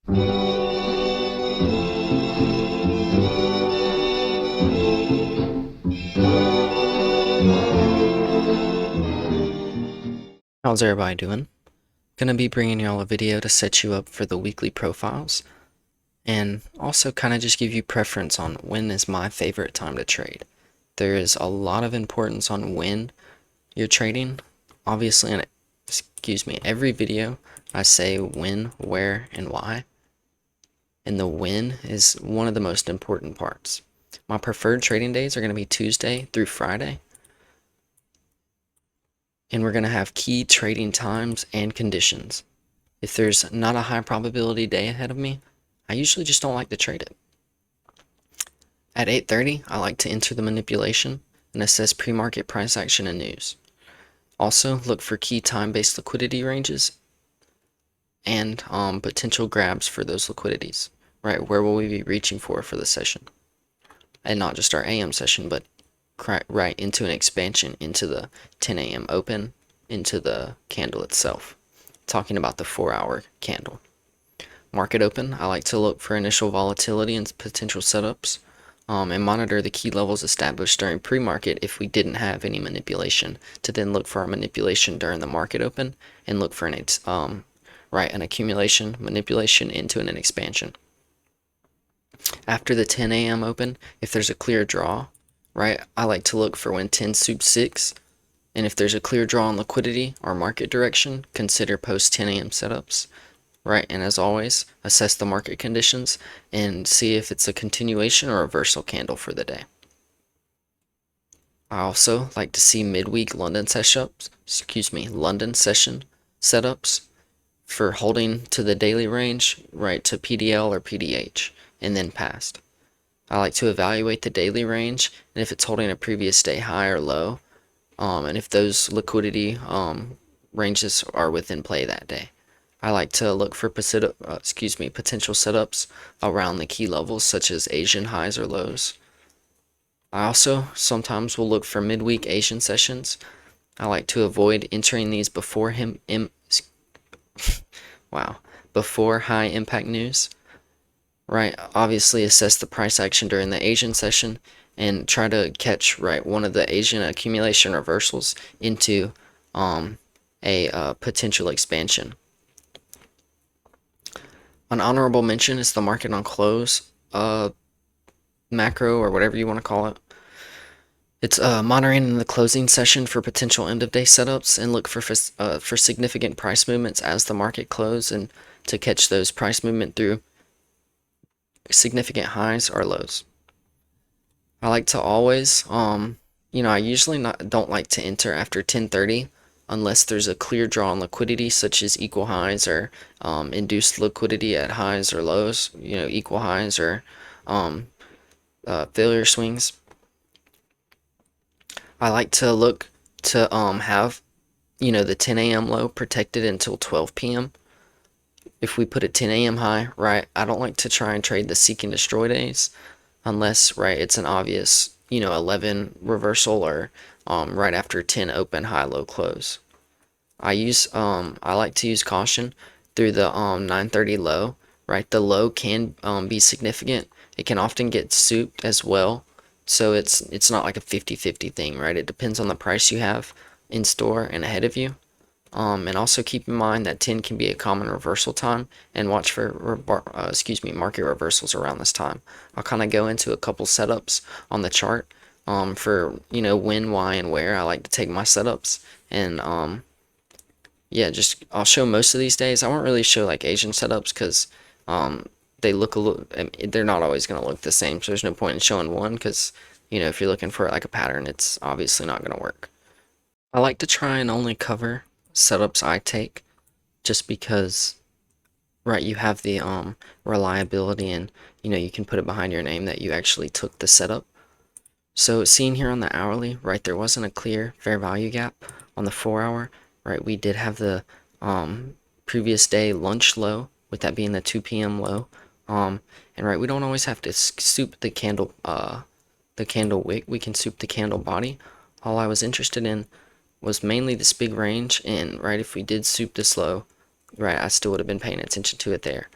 How's everybody doing? Gonna be bringing y'all a video to set you up for the weekly profiles and also kind of just give you preference on when is my favorite time to trade. There is a lot of importance on when you're trading. Obviously, in every video I say when, where, and why. And the when is one of the most important parts. My preferred trading days are going to be Tuesday through Friday. And we're going to have key trading times and conditions. If there's not a high probability day ahead of me, I usually just don't like to trade it. At 8:30, I like to enter the manipulation and assess pre-market price action and news. Also, look for key time-based liquidity ranges and potential grabs for those liquidities. Right, where will we be reaching for the session? And not just our AM session, but right into an expansion into the 10 a.m. open, into the candle itself. Talking about the 4-hour candle. Market open, I like to look for initial volatility and potential setups, and monitor the key levels established during pre-market if we didn't have any manipulation, to then look for our manipulation during the market open and look for an accumulation, manipulation into an expansion. After the 10 a.m. open, if there's a clear draw, right, I like to look for when 10 soup 6, and if there's a clear draw on liquidity or market direction, consider post 10 a.m. setups. Right, and as always, assess the market conditions and see if it's a continuation or reversal candle for the day. I also like to see midweek London session setups for holding to the daily range, right, to PDL or PDH, and then past. I like to evaluate the daily range and if it's holding a previous day high or low, and if those liquidity ranges are within play that day. I like to look for potential setups around the key levels such as Asian highs or lows. I also sometimes will look for midweek Asian sessions. I like to avoid entering these before before high impact news. Right, obviously assess the price action during the Asian session and try to catch one of the Asian accumulation reversals into a potential expansion. An honorable mention is the market on close macro, or whatever you want to call it. It's monitoring the closing session for potential end of day setups and look for significant price movements as the market closes, and to catch those price movement through significant highs or lows. I like to always I usually don't like to enter after 10:30 unless there's a clear draw on liquidity, such as equal highs or induced liquidity at highs or lows, equal highs or failure swings. I like to look to have the 10 a.m. low protected until 12 p.m. If we put a 10 a.m. high, right, I don't like to try and trade the seek and destroy days unless, it's an obvious 11 reversal or right after 10 open, high, low, close. I like to use caution through the 9:30 low, right? The low can be significant. It can often get souped as well, so it's not like a 50-50 thing, right? It depends on the price you have in store and ahead of you. And also keep in mind that 10 can be a common reversal time, and watch for market reversals around this time. I'll kind of go into a couple setups on the chart for when, why, and where I like to take my setups, and I'll show most of these days. I won't really show like Asian setups because they look a little, they're not always going to look the same, so there's no point in showing one because if you're looking for like a pattern, it's obviously not going to work. I like to try and only cover setups I take, just because you have the reliability, and you can put it behind your name that you actually took the setup. So seen here on the hourly, right, there wasn't a clear fair value gap. On the 4-hour, right, we did have the previous day lunch low, with that being the 2 p.m. low, and we don't always have to soup the candle wick. We can soup the candle body. All I was interested in was mainly this big range, and if we did soup this low, I still would have been paying attention to it there.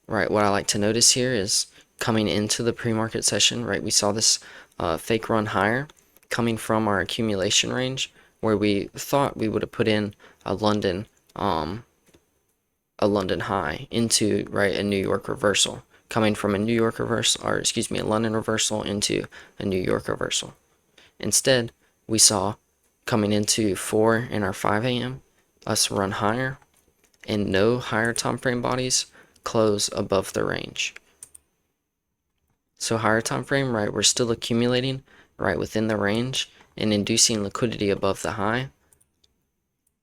right, what I like to notice here is coming into the pre-market session, right, we saw this fake run higher coming from our accumulation range where we thought we would have put in a London high into, right, a New York reversal, coming from a New York reversal, or excuse me, a London reversal into a New York reversal. Instead, we saw coming into 4 and our 5 a.m. us run higher and no higher time frame bodies close above the range. So higher time frame, right, we're still accumulating right within the range and inducing liquidity above the high.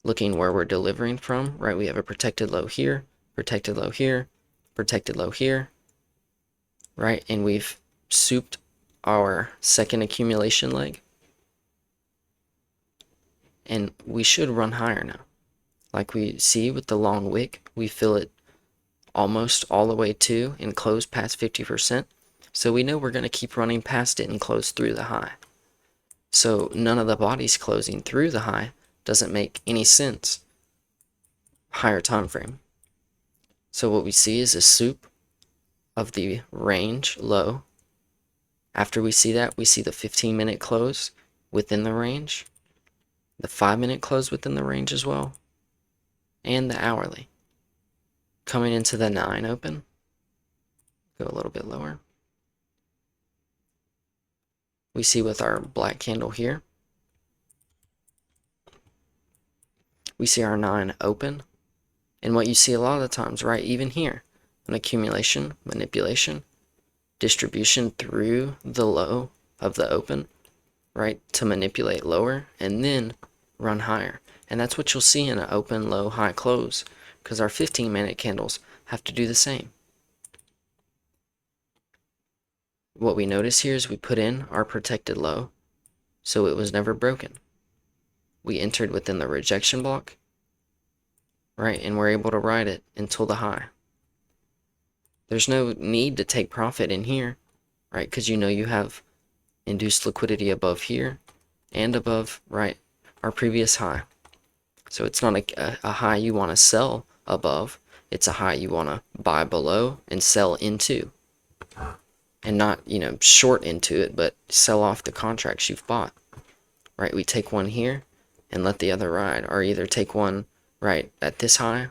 Looking where we're delivering from, right, we have a protected low here, protected low here, protected low here, right, and we've souped our second accumulation leg, and we should run higher now. Like we see with the long wick, we fill it almost all the way to and close past 50%. So we know we're going to keep running past it and close through the high. So none of the bodies closing through the high doesn't make any sense. Higher time frame. So what we see is a soup of the range low. After we see that, we see the 15-minute close within the range, the 5-minute close within the range as well, and the hourly. Coming into the 9 open, go a little bit lower. We see with our black candle here, we see our 9 open. And what you see a lot of the times, right, even here, an accumulation, manipulation, distribution through the low of the open, right, to manipulate lower and then run higher. And that's what you'll see in an open, low, high close, because our 15-minute candles have to do the same. What we notice here is we put in our protected low, so it was never broken. We entered within the rejection block, right, and we're able to ride it until the high. There's no need to take profit in here, right, because you know you have induced liquidity above here and above, right, our previous high. So it's not a high you want to sell above, it's a high you want to buy below and sell into. And not, you know, short into it, but sell off the contracts you've bought. Right, we take one here and let the other ride, or either take one right at this high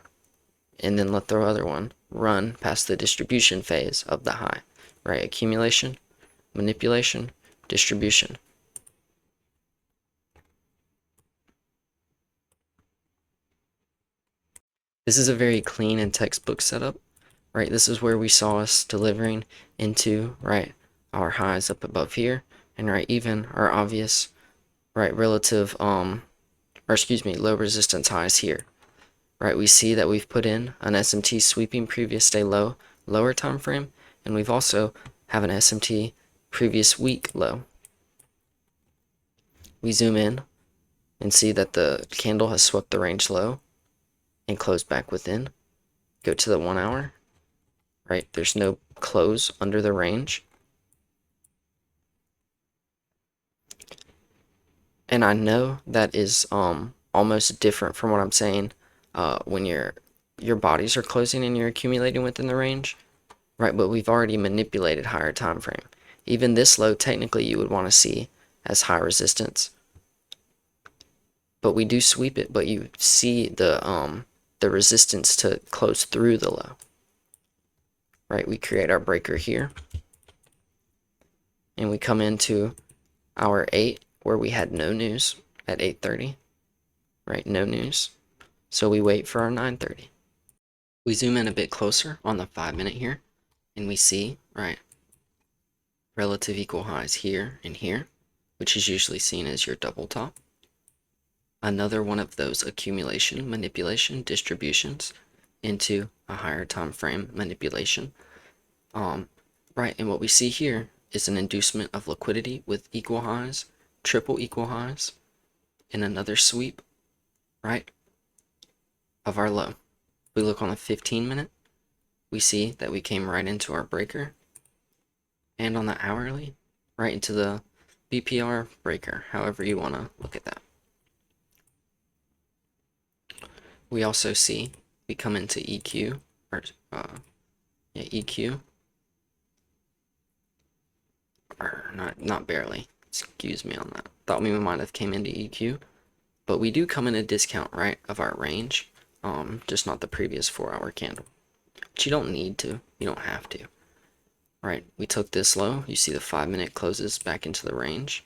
and then let the other one run past the distribution phase of the high. Right, accumulation, manipulation, distribution. This is a very clean and textbook setup, right? This is where we saw us delivering into, right, our highs up above here, and right, even our obvious, right, relative, or excuse me, low resistance highs here. Right, we see that we've put in an SMT sweeping previous day low, lower time frame, and we've also have an SMT previous week low. We zoom in and see that the candle has swept the range low and closed back within. Go to the 1 hour, right? There's no close under the range. And I know that is almost different from what I'm saying when your bodies are closing and you're accumulating within the range, right? But we've already manipulated higher time frame. Even this low, technically, you would want to see as high resistance. But we do sweep it, but you see the resistance to close through the low. Right, we create our breaker here. And we come into our 8 where we had no news at 8:30. Right, no news. So we wait for our 9:30. We zoom in a bit closer on the 5-minute here, and we see, right, relative equal highs here and here, which is usually seen as your double top. Another one of those accumulation, manipulation, distributions into a higher time frame manipulation. Right, and what we see here is an inducement of liquidity with equal highs, triple equal highs, and another sweep, right, of our low. We look on the 15-minute, we see that we came right into our breaker, and on the hourly, right into the BPR breaker, however you want to look at that. We also see we come into EQ, or Yeah, EQ. Or not barely. Excuse me on that. Thought we might have came into EQ. But we do come in a discount, right, of our range. Just not the previous 4-hour candle. But you don't need to. You don't have to. Right, we took this low. You see the 5-minute closes back into the range.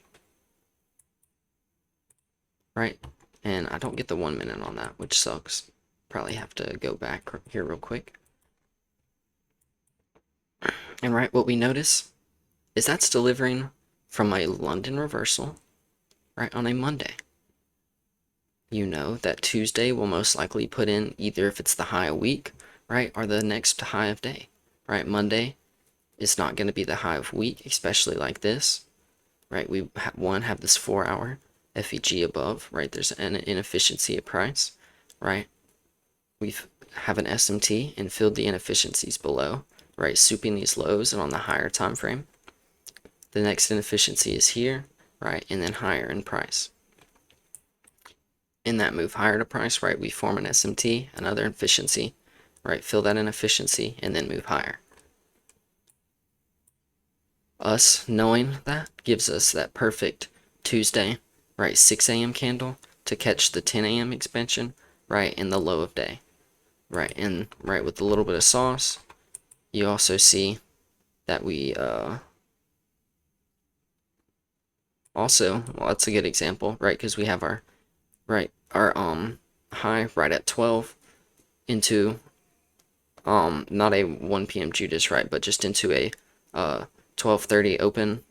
Right, and I don't get the 1 minute on that, which sucks. Probably have to go back here real quick. And right, what we notice is that's delivering from a London reversal, right, on a Monday. You know that Tuesday will most likely put in either if it's the high of week, right, or the next high of day, right? Monday is not going to be the high of week, especially like this, right? We have this 4-hour FEG above, right? There's an inefficiency at price, right? We have an SMT and filled the inefficiencies below, right? Souping these lows and on the higher time frame. The next inefficiency is here, right? And then higher in price. In that move higher to price, right, we form an SMT, another efficiency, right, fill that inefficiency, and then move higher. Us knowing that gives us that perfect Tuesday, right, 6 a.m. candle to catch the 10 a.m. expansion, right, in the low of day, right, and right with a little bit of sauce, you also see that we, also, well, that's a good example, right, because we have our, right, our high right at 12 into not a 1 p.m. Judas, right, but just into a 12:30 open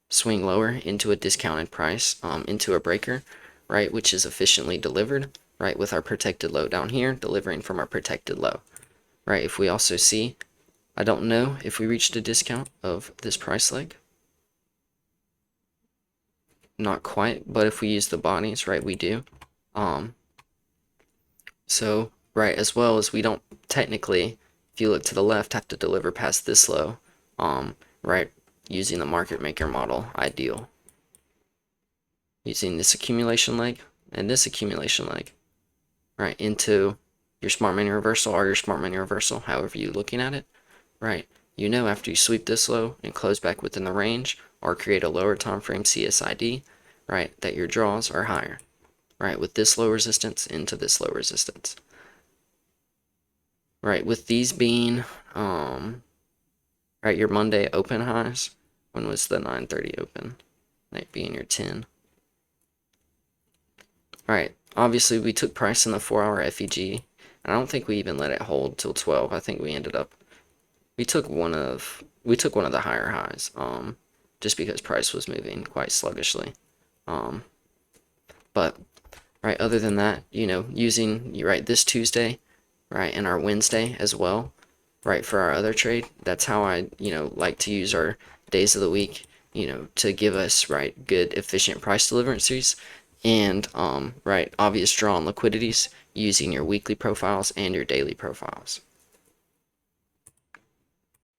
swing lower into a discounted price into a breaker, right, which is efficiently delivered, right, with our protected low down here, delivering from our protected low, right. If we also see, I don't know if we reached a discount of this price leg. Not quite, but if we use the bodies, right, we do. So, right, as well as we don't technically, if you look to the left, have to deliver past this low, right, using the market maker model, ideal. Using this accumulation leg and this accumulation leg, right, into your smart money reversal or your smart money reversal, however you're looking at it, right, you know after you sweep this low and close back within the range or create a lower time frame CSID, right, that your draws are higher, right, with this low resistance into this low resistance. Right, with these being, right, your Monday open highs, when was the 9:30 open? Might be in your 10. Right, obviously we took price in the 4-hour FEG, and I don't think we even let it hold till 12. I think we ended up, we took one of the higher highs, just because price was moving quite sluggishly. But, right, other than that, you know, using, right, this Tuesday, right, and our Wednesday as well, right, for our other trade, that's how I, you know, like to use our days of the week, you know, to give us, right, good, efficient price deliverances, and, right, obvious draw on liquidities using your weekly profiles and your daily profiles.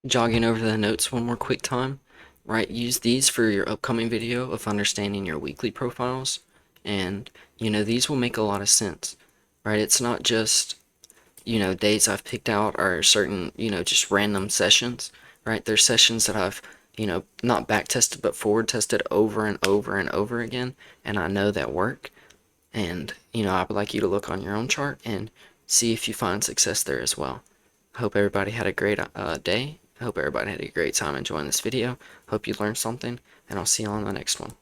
Jogging over the notes one more quick time, right, use these for your upcoming video of understanding your weekly profiles, and, you know, these will make a lot of sense, right? It's not just, you know, days I've picked out are certain, you know, just random sessions, right? There's sessions that I've, you know, not back tested but forward tested over and over and over again, and I know that work. And, you know, I would like you to look on your own chart and see if you find success there as well. I hope everybody had a great day. I hope everybody had a great time enjoying this video. Hope you learned something, and I'll see you on the next one.